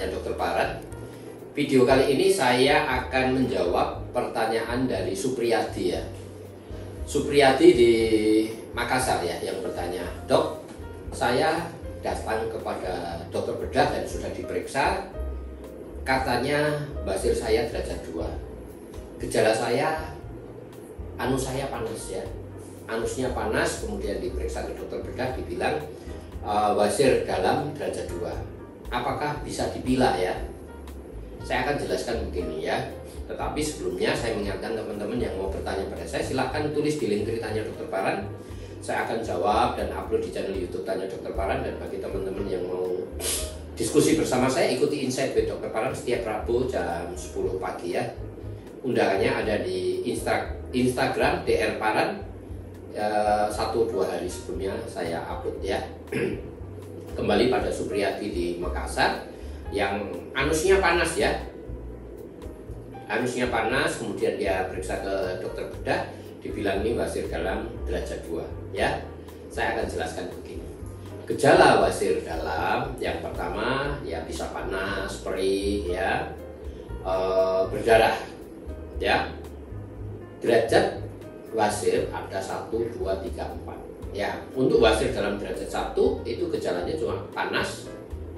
dengan Dr. Paran. Video kali ini saya akan menjawab pertanyaan dari Supriyadi ya. Supriyadi di Makassar ya yang bertanya, "Dok, saya datang kepada dokter bedah dan sudah diperiksa. Katanya basir saya derajat 2. Gejala saya, anus saya panas ya. Anusnya panas, kemudian diperiksa ke dokter bedah, dibilang basir dalam derajat 2. Apakah bisa dipilah ya?" Saya akan jelaskan begini ya. Tetapi sebelumnya saya mengingatkan teman-teman yang mau bertanya pada saya, silahkan tulis di link Tanya Dr. Paran. Saya akan jawab dan upload di channel YouTube Tanya Dr. Paran. Dan bagi teman-teman yang mau diskusi bersama saya, ikuti Insight with Dr. Paran setiap Rabu jam 10 pagi ya. Undangannya ada di Instagram DR Paran. 1-2 hari sebelumnya saya upload ya. Kembali pada Supriyadi di Makassar yang anusnya panas ya. Anusnya panas, kemudian dia periksa ke dokter bedah, dibilang ini basir dalam derajat 2 ya. Saya akan jelaskan begini. Gejala basir dalam yang pertama ya bisa panas, perih ya, berdarah ya. Derajat basir ada 1, 2, 3, 4 ya. Untuk basir dalam derajat 1 itu gejalanya cuma panas,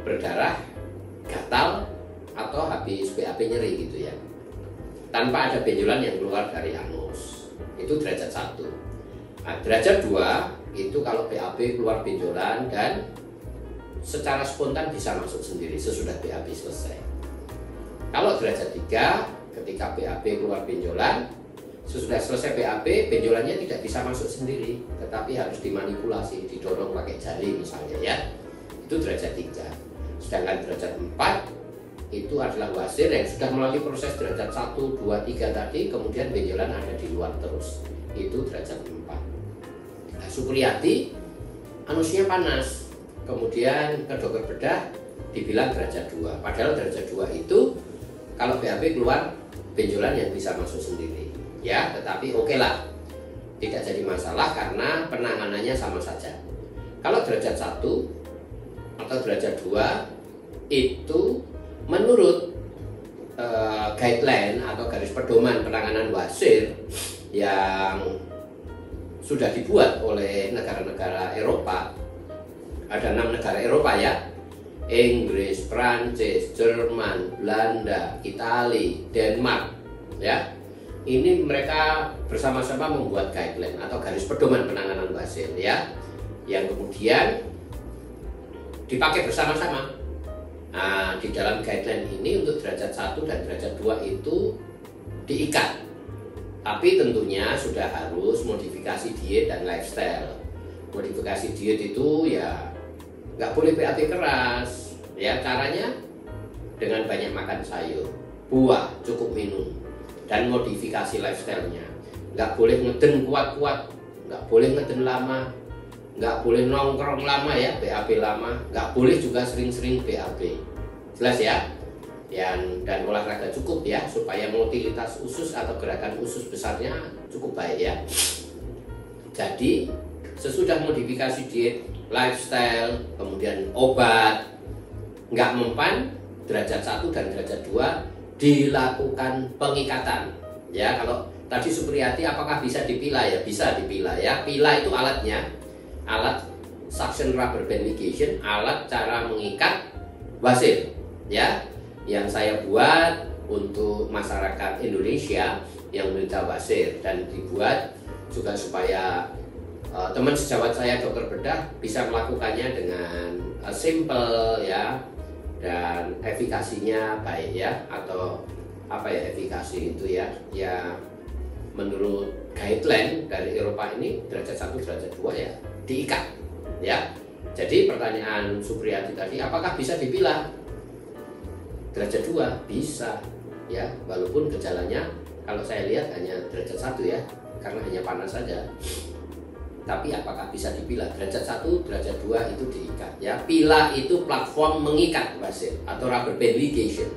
berdarah, gatal, atau habis BAB nyeri gitu ya, tanpa ada benjolan yang keluar dari anus. Itu derajat 1. Nah, derajat 2 itu kalau BAB keluar benjolan dan secara spontan bisa masuk sendiri sesudah BAB selesai. Kalau derajat 3, ketika BAB keluar benjolan, sesudah selesai BAB, benjolannya tidak bisa masuk sendiri, tetapi harus dimanipulasi, didorong pakai jari misalnya ya. Itu derajat 3. Sedangkan derajat 4 itu adalah basir yang sudah melalui proses derajat 1, 2, 3 tadi, kemudian benjolan ada di luar terus. Itu derajat 4. Nah, Supriyadi anusnya panas, kemudian ke dokter bedah dibilang derajat 2. Padahal derajat 2 itu kalau BAB keluar benjolan yang bisa masuk sendiri ya, tetapi oke lah, tidak jadi masalah karena penanganannya sama saja. Kalau derajat 1 atau derajat 2 itu menurut guideline atau garis pedoman penanganan basir yang sudah dibuat oleh negara-negara Eropa, ada 6 negara Eropa ya, Inggris, Prancis, Jerman, Belanda, Italia, Denmark ya. Ini mereka bersama-sama membuat guideline atau garis pedoman penanganan basir ya, yang kemudian dipakai bersama-sama. Nah, di dalam guideline ini untuk derajat 1 dan derajat 2 itu diikat. Tapi tentunya sudah harus modifikasi diet dan lifestyle. Modifikasi diet itu ya nggak boleh BAB keras. Ya, caranya dengan banyak makan sayur, buah, cukup minum, dan modifikasi lifestyle-nya. Nggak boleh ngeden kuat-kuat, nggak boleh ngeden lama, nggak boleh nongkrong lama ya, BAB lama, nggak boleh juga sering-sering BAB. Jelas ya? Dan olahraga cukup ya, supaya motilitas usus atau gerakan usus besarnya cukup baik ya. Jadi sesudah modifikasi diet, lifestyle, kemudian obat, nggak mempan, derajat 1 dan derajat 2 dilakukan pengikatan ya. Kalau tadi Supriyadi apakah bisa dipilah ya? Bisa dipilah ya. Pilah itu alatnya, alat suction rubber band ligation, alat cara mengikat basir ya, yang saya buat untuk masyarakat Indonesia yang menderita basir, dan dibuat juga supaya teman sejawat saya dokter bedah bisa melakukannya dengan simple ya, dan efikasinya baik ya, atau apa ya efikasi itu ya, ya menurut guideline dari Eropa ini derajat 1 derajat 2 ya diikat ya. Jadi pertanyaan Supriyadi tadi, apakah bisa dipilah? Derajat 2 bisa ya, walaupun gejalanya kalau saya lihat hanya derajat 1 ya, karena hanya panas saja. Tapi apakah bisa dipilah? Derajat 1, derajat 2 itu diikat ya. Pilah itu platform mengikat basir atau rubber band ligation.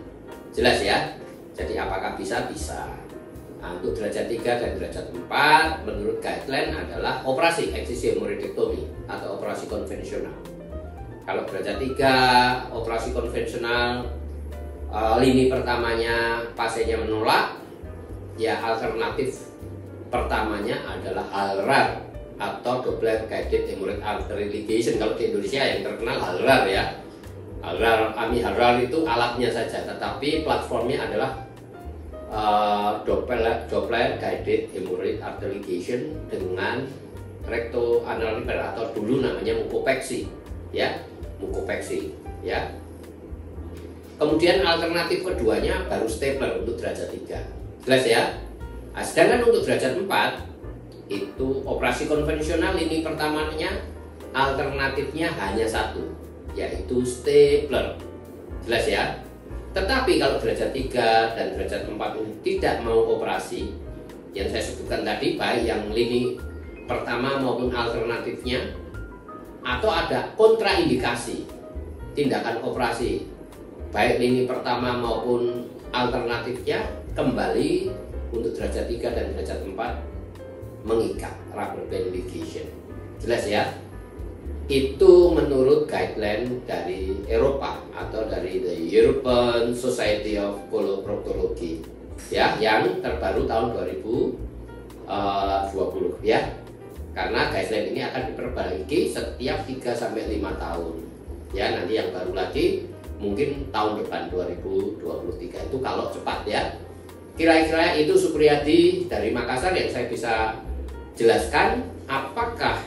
Jelas ya? Jadi apakah bisa? Bisa. Nah, untuk derajat 3 dan derajat 4 menurut guideline adalah operasi excisiohemorrhoidectomy atau operasi konvensional. Kalau derajat 3 operasi konvensional lini pertamanya pasiennya menolak, ya alternatif pertamanya adalah HALRAR atau Doppler Guided Hemorrhoid Artery Ligation. Kalau di Indonesia yang terkenal HALRAR ya. HALRAR itu alatnya saja, tetapi platformnya adalah Doppler Guided Hemorrhoid Artery Ligation dengan rectoanal repair atau dulu namanya mukopeksi ya, mukopeksi ya. Kemudian alternatif keduanya baru stapler untuk derajat 3. Jelas ya? Nah, sedangkan untuk derajat 4 itu operasi konvensional lini pertamanya alternatifnya hanya satu, yaitu stapler. Jelas ya? Tetapi kalau derajat 3 dan derajat 4 ini tidak mau operasi, yang saya sebutkan tadi baik yang lini pertama maupun alternatifnya, atau ada kontraindikasi tindakan operasi baik lini pertama maupun alternatifnya, kembali untuk derajat 3 dan derajat 4 mengikat rubber band ligation. Jelas ya? Itu menurut guideline dari Eropa atau dari the European Society of Coloproctology ya, yang terbaru tahun 2020 ya. Karena guideline ini akan diperbaiki setiap 3-5 tahun ya. Nanti yang baru lagi mungkin tahun depan 2023 itu kalau cepat ya. Kira-kira itu Supriyadi dari Makassar yang saya bisa jelaskan. Apakah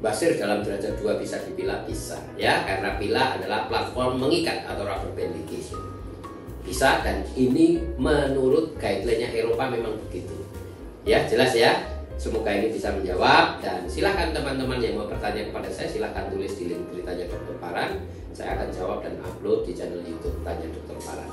basir dalam derajat 2 bisa dipilah? Bisa ya, karena pilah adalah platform mengikat atau rubber band ligation. Bisa, dan ini menurut guideline-nya Eropa memang begitu. Ya, jelas ya. Semoga ini bisa menjawab, dan silakan teman-teman yang mau bertanya kepada saya silakan tulis di link beritanya Dr. Paran. Saya akan jawab dan upload di channel YouTube Tanya Dr. Paran.